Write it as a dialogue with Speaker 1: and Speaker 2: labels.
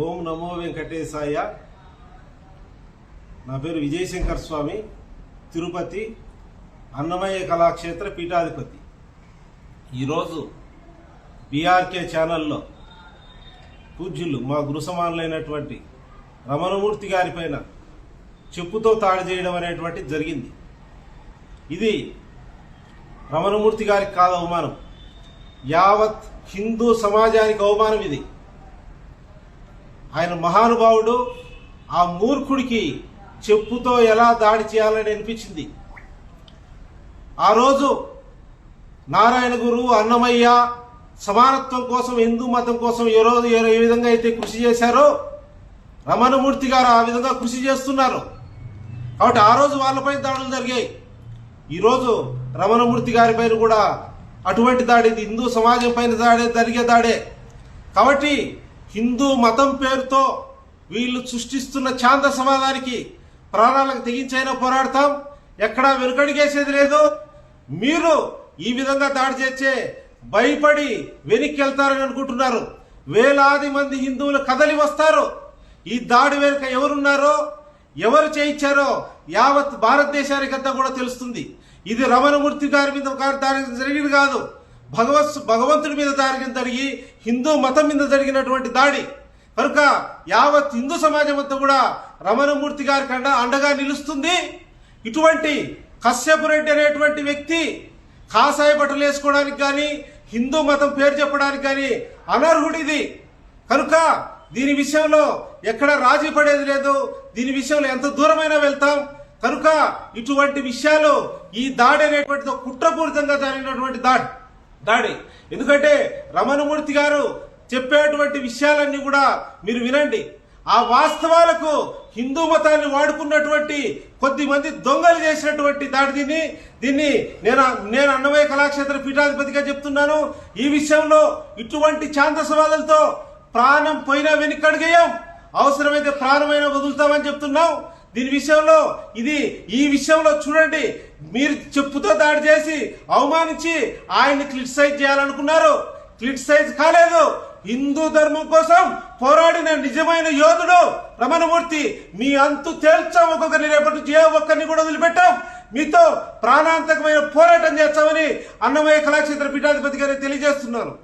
Speaker 1: ఓం నమో వెంకటేశాయ. నా పేరు విజయశంకర్ స్వామి, తిరుపతి అన్నమయ్య కళాక్షేత్ర పీఠాధిపతి. ఈరోజు బీఆర్కే ఛానల్లో పూజ్యులు మా గురుసమానులైనటువంటి రమణమూర్తి గారి పైన చెప్పుతో తాడి చేయడం అనేటువంటిది జరిగింది. ఇది రమణమూర్తి గారికి కాదు అవమానం, యావత్ హిందూ సమాజానికి అవమానం. ఇది ఆయన మహానుభావుడు. ఆ మూర్ఖుడికి చెప్పుతో ఎలా దాడి చేయాలని అనిపించింది. ఆ రోజు నారాయణ గురు, అన్నమయ్య సమానత్వం కోసం, హిందూ మతం కోసం ఏ విధంగా అయితే కృషి చేశారో రమణమూర్తి గారు ఆ విధంగా కృషి చేస్తున్నారు. కాబట్టి ఆ రోజు వాళ్ళపై దాడులు జరిగాయి. ఈరోజు రమణమూర్తి గారి పైన కూడా అటువంటి దాడి, హిందూ సమాజం పైన జరిగే దాడే. కాబట్టి హిందూ మతం పేరుతో వీళ్ళు సృష్టిస్తున్న చాంద సమాజానికి ప్రాణాలకు తెగించైనా పోరాడతాం, ఎక్కడా వెనుకడిగేసేది లేదు. మీరు ఈ విధంగా దాడి చేస్తే భయపడి వెనక్కి వెళ్తారని అనుకుంటున్నారు. వేలాది మంది హిందువులు కదలి వస్తారు. ఈ దాడి వెనుక ఎవరున్నారో, ఎవరు చేయించారో యావత్ భారతదేశానికి అంతా కూడా తెలుస్తుంది. ఇది రమణమూర్తి గారి మీద జరిగింది కాదు, భగవంతుడి మీద జరిగి హిందూ మతం మీద జరిగినటువంటి దాడి. కనుక యావత్ హిందూ సమాజం అంతా కూడా రమణమూర్తి గారికి అండగా నిలుస్తుంది. ఇటువంటి కశ్యపు రెడ్డి అనేటువంటి వ్యక్తి కాషాయ బట్టలు వేసుకోవడానికి కానీ, హిందూ మతం పేరు చెప్పడానికి కానీ అనర్హుడిది. కనుక దీని విషయంలో ఎక్కడ రాజీ పడేది లేదు. దీని విషయంలో ఎంత దూరమైనా వెళ్తాం. కనుక ఇటువంటి విషయాలు, ఈ దాడి అనేటువంటిది కుట్రపూరితంగా జరిగినటువంటి దాడి. ఎందుకంటే రమణమూర్తి గారు చెప్పేటువంటి విషయాలన్నీ కూడా మీరు వినండి. ఆ వాస్తవాలకు హిందూ మతాన్ని వాడుకున్నటువంటి కొద్ది మంది దొంగలు చేసినటువంటి దాడి. దీన్ని నేను అన్నమయ్య కళాక్షేత్ర పీఠాధిపతిగా చెప్తున్నాను. ఈ విషయంలో ఇటువంటి ఛాందసవాదులతో ప్రాణం పోయినా వెనుకడుగేయం, అవసరమైతే ప్రాణమైనా వదులుతామని చెప్తున్నాం. దీని విషయంలో ఈ విషయంలో చూడండి, మీరు చెప్పుతో దాడి చేసి అవమానించి ఆయన్ని క్రిటిసైజ్ చేయాలనుకున్నారు. క్రిటిసైజ్ కాలేదు. హిందూ ధర్మం కోసం పోరాడిన నిజమైన యోధుడు రమణమూర్తి. మీ అంతు తేల్చాం. ఒక్కొక్కరిని రేపటి నుంచి ఏ ఒక్కరిని కూడా వదిలిపెట్టాం. మీతో ప్రాణాంతకమైన పోరాటం చేస్తామని అన్నమయ్య కళాక్షేత్ర పీఠాధిపతి గారిని తెలియజేస్తున్నాను.